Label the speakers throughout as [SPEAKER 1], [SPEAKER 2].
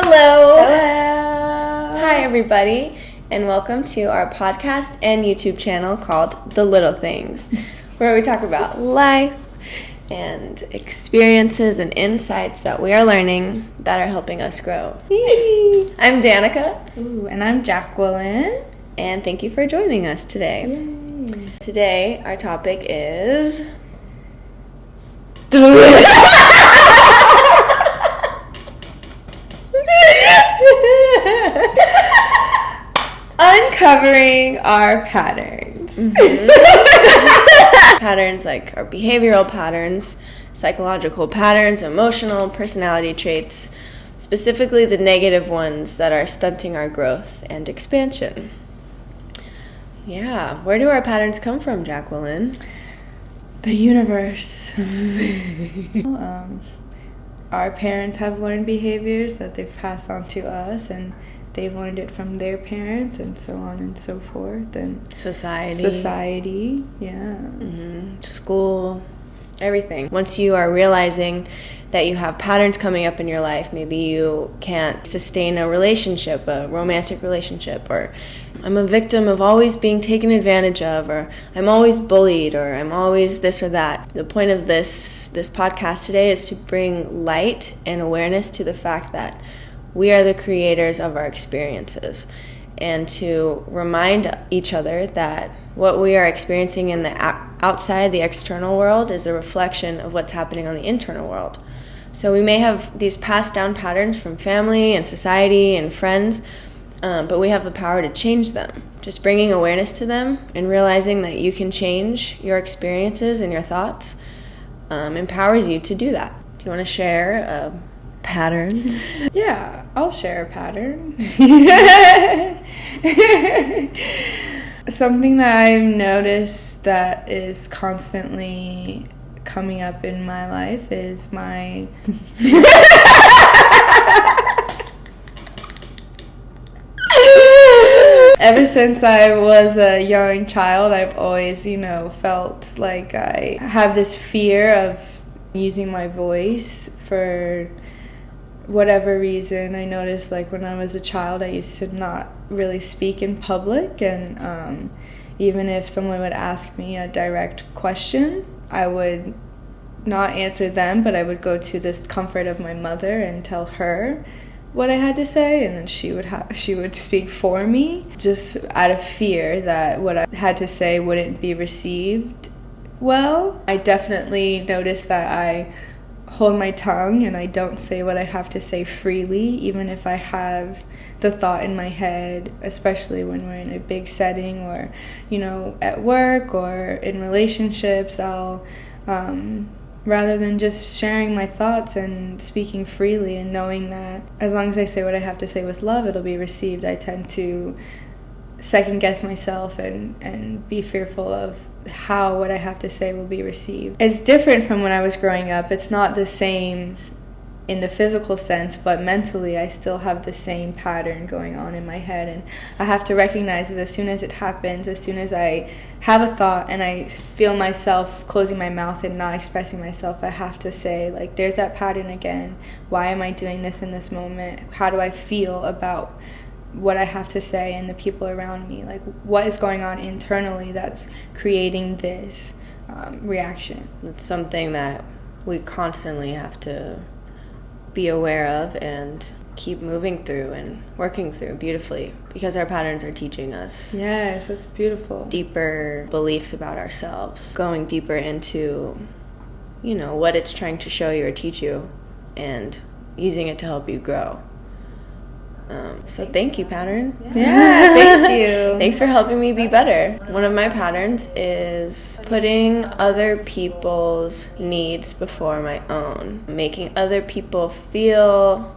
[SPEAKER 1] Hello!
[SPEAKER 2] Hello!
[SPEAKER 1] Hi, everybody, and welcome to our podcast and YouTube channel called The Little Things, where we talk about life and experiences and insights that we are learning that are helping us grow. I'm Danica.
[SPEAKER 2] Ooh, and I'm Jacquelin.
[SPEAKER 1] And thank you for joining us today.
[SPEAKER 2] Yay.
[SPEAKER 1] Today, our topic is... uncovering our patterns. Patterns like our behavioral patterns, psychological patterns, emotional, personality traits, specifically the negative ones that are stunting our growth and expansion. Yeah, where do our patterns come from, Jacquelin?
[SPEAKER 2] The universe. Our parents have learned behaviors that they've passed on to us, and they've learned it from their parents, and so on and so forth. And society, yeah.
[SPEAKER 1] School, everything. Once you are realizing that you have patterns coming up in your life, maybe you can't sustain a relationship, a romantic relationship, or I'm a victim of always being taken advantage of, or I'm always bullied, or I'm always this or that. The point of this podcast today is to bring light and awareness to the fact that we are the creators of our experiences, and to remind each other that what we are experiencing in the outside, the external world, is a reflection of what's happening on the internal world. So we may have these passed down patterns from family and society and friends, but we have the power to change them. Just bringing awareness to them and realizing that you can change your experiences and your thoughts empowers you to do that. Do you want to share a pattern?
[SPEAKER 2] Yeah, I'll share a pattern. Something that I've noticed that is constantly coming up in my life is my... Ever since I was a young child, I've always, felt like I have this fear of using my voice for whatever reason. I noticed, like, when I was a child, I used to not really speak in public, and even if someone would ask me a direct question, I would not answer them, but I would go to the comfort of my mother and tell her what I had to say, and then she would speak for me, just out of fear that what I had to say wouldn't be received well. I definitely noticed that I hold my tongue and I don't say what I have to say freely, even if I have the thought in my head, especially when we're in a big setting, or at work or in relationships. I'll rather than just sharing my thoughts and speaking freely and knowing that as long as I say what I have to say with love, it'll be received, I tend to second guess myself and be fearful of how what I have to say will be received. It's different from when I was growing up. It's not the same in the physical sense, but mentally I still have the same pattern going on in my head, and I have to recognize it as soon as it happens. As soon as I have a thought and I feel myself closing my mouth and not expressing myself, I have to say, like, there's that pattern again. Why am I doing this in this moment? How do I feel about what I have to say and the people around me? Like, what is going on internally that's creating this reaction?
[SPEAKER 1] It's something that we constantly have to be aware of and keep moving through and working through beautifully, because our patterns are teaching us.
[SPEAKER 2] Yes, that's beautiful.
[SPEAKER 1] Deeper beliefs about ourselves, going deeper into, what it's trying to show you or teach you, and using it to help you grow. So thank you, pattern.
[SPEAKER 2] Yeah, thank you.
[SPEAKER 1] Thanks for helping me be better. One of my patterns is putting other people's needs before my own, making other people feel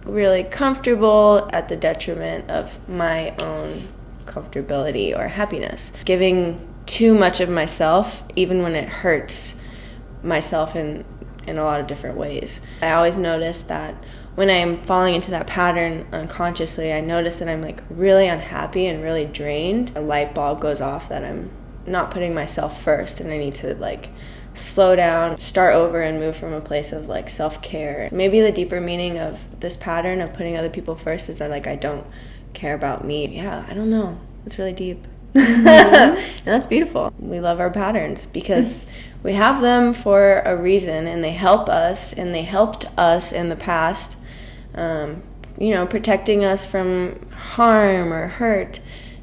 [SPEAKER 1] really comfortable at the detriment of my own comfortability or happiness. Giving too much of myself, even when it hurts myself in a lot of different ways. I always notice that when I'm falling into that pattern unconsciously, I notice that I'm like really unhappy and really drained. A light bulb goes off that I'm not putting myself first, and I need to like slow down, start over, and move from a place of like self-care. Maybe the deeper meaning of this pattern of putting other people first is that like I don't care about me. Yeah, I don't know. It's really deep. And that's beautiful. We love our patterns because we have them for a reason, and they help us, and they helped us in the past, protecting us from harm or hurt.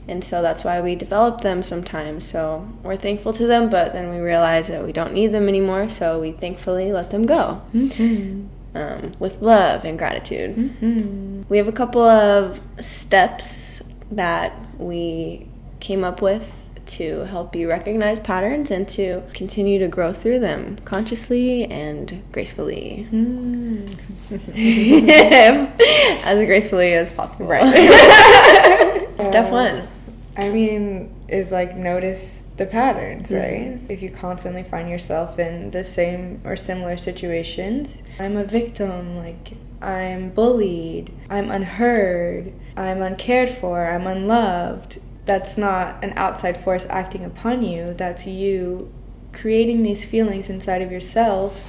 [SPEAKER 1] And so that's why we develop them sometimes. So we're thankful to them, but then we realize that we don't need them anymore, so we thankfully let them go. With love and gratitude. We have a couple of steps that we came up with to help you recognize patterns and to continue to grow through them consciously and gracefully. As gracefully as possible.
[SPEAKER 2] Right.
[SPEAKER 1] Step one.
[SPEAKER 2] Is like notice the patterns, right? If you constantly find yourself in the same or similar situations, I'm a victim, like I'm bullied, I'm unheard, I'm uncared for, I'm unloved. That's not an outside force acting upon you. That's you creating these feelings inside of yourself.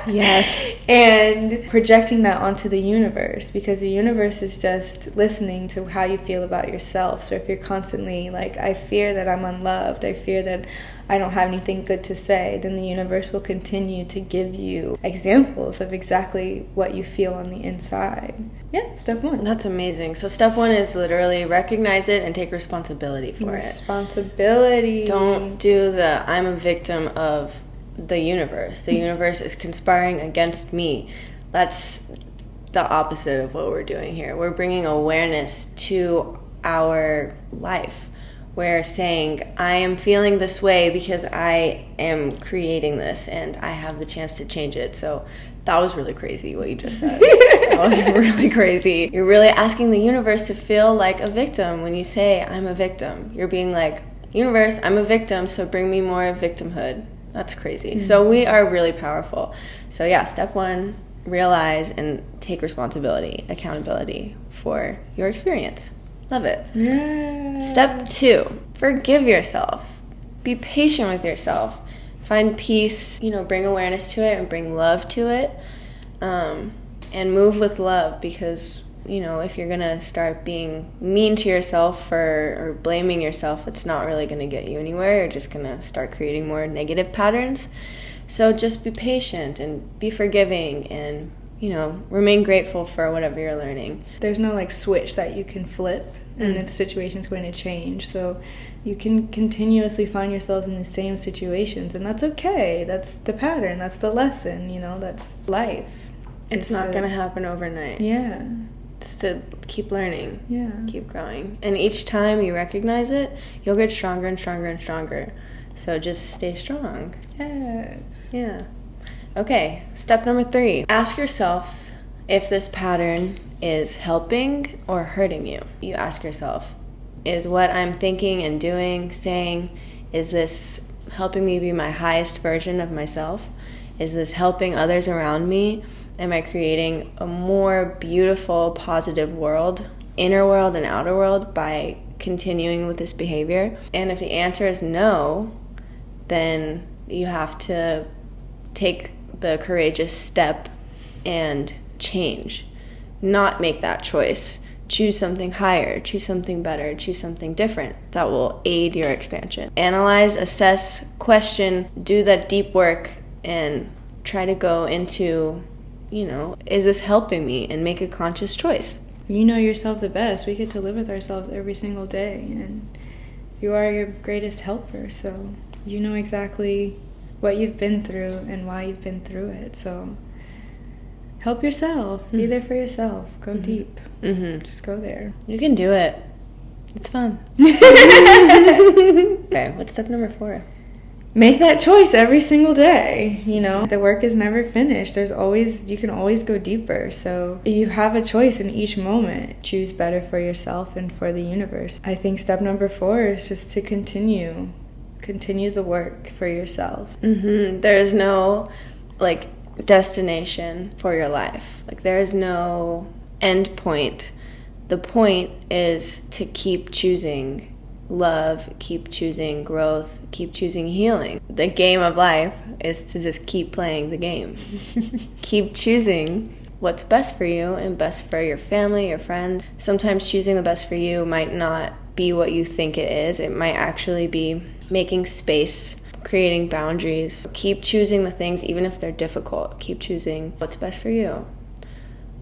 [SPEAKER 1] Yes.
[SPEAKER 2] And projecting that onto the universe, because the universe is just listening to how you feel about yourself. So if you're constantly like, I fear that I'm unloved, I fear that I don't have anything good to say, then the universe will continue to give you examples of exactly what you feel on the inside. Yeah, step one.
[SPEAKER 1] That's amazing. So step one is literally recognize it and take responsibility for it.
[SPEAKER 2] Responsibility.
[SPEAKER 1] Don't do the I'm a victim of the universe. The universe is conspiring against me. That's the opposite of what we're doing here. We're bringing awareness to our life. We're saying, I am feeling this way because I am creating this and I have the chance to change it. So that was really crazy what you just said. That was really crazy. You're really asking the universe to feel like a victim when you say, I'm a victim. You're being like, universe, I'm a victim, so bring me more victimhood. That's crazy. Mm-hmm. So we are really powerful. So yeah, step one, realize and take responsibility, accountability for your experience. Love it.
[SPEAKER 2] Yeah.
[SPEAKER 1] Step two, forgive yourself. Be patient with yourself. Find peace, bring awareness to it and bring love to it. And move with love, because, if you're going to start being mean to yourself or blaming yourself, it's not really going to get you anywhere. You're just going to start creating more negative patterns. So just be patient and be forgiving and, remain grateful for whatever you're learning.
[SPEAKER 2] There's no switch that you can flip and the situation's going to change. So you can continuously find yourselves in the same situations, and that's okay. That's the pattern. That's the lesson. That's life.
[SPEAKER 1] It's not going to happen overnight.
[SPEAKER 2] Yeah.
[SPEAKER 1] It's to keep learning.
[SPEAKER 2] Yeah.
[SPEAKER 1] Keep growing. And each time you recognize it, you'll get stronger and stronger and stronger. So just stay strong.
[SPEAKER 2] Yes.
[SPEAKER 1] Yeah. Okay, step number 3. Ask yourself if this pattern is helping or hurting you. You ask yourself, is what I'm thinking and doing, saying, is this helping me be my highest version of myself? Is this helping others around me? Am I creating a more beautiful, positive world, inner world and outer world, by continuing with this behavior? And if the answer is no, then you have to take the courageous step and change. Not make that choice. Choose something higher, choose something better, choose something different that will aid your expansion. Analyze, assess, question, do that deep work, and try to go into, is this helping me? And make a conscious choice.
[SPEAKER 2] You know yourself the best. We get to live with ourselves every single day, and you are your greatest helper. So you know exactly what you've been through and why you've been through it. So help yourself. Mm-hmm. Be there for yourself. Go deep. Mm-hmm. Just go there.
[SPEAKER 1] You can do it. It's fun. Okay, what's step number 4?
[SPEAKER 2] Make that choice every single day. The work is never finished. You can always go deeper. So you have a choice in each moment. Choose better for yourself and for the universe. I think step number 4 is just to continue the work for yourself.
[SPEAKER 1] Mm-hmm. There's no destination for your life. There is no end point. The point is to keep choosing love, keep choosing growth, keep choosing healing. The game of life is to just keep playing the game. Keep choosing what's best for you and best for your family, your friends. Sometimes choosing the best for you might not be what you think it is. It might actually be making space, creating boundaries. Keep choosing the things, even if they're difficult. Keep choosing what's best for you.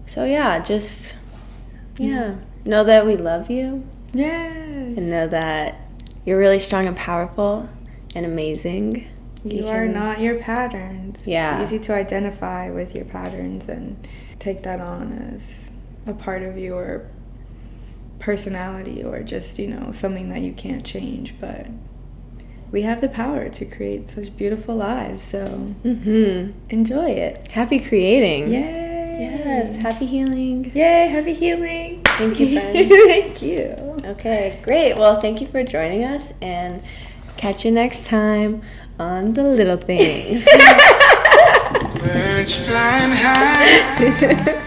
[SPEAKER 1] So yeah, just, know that we love you.
[SPEAKER 2] Yes.
[SPEAKER 1] And know that you're really strong and powerful and amazing.
[SPEAKER 2] You are not your patterns.
[SPEAKER 1] Yeah.
[SPEAKER 2] It's easy to identify with your patterns and take that on as a part of your personality or just, something that you can't change. But we have the power to create such beautiful lives. So enjoy it.
[SPEAKER 1] Happy creating.
[SPEAKER 2] Yay.
[SPEAKER 1] Yes. Happy healing.
[SPEAKER 2] Yay. Happy healing.
[SPEAKER 1] Thank you, friends.
[SPEAKER 2] Thank you.
[SPEAKER 1] Okay, great. Well, thank you for joining us, and catch you next time on The Little Things.
[SPEAKER 3] Birds flying high.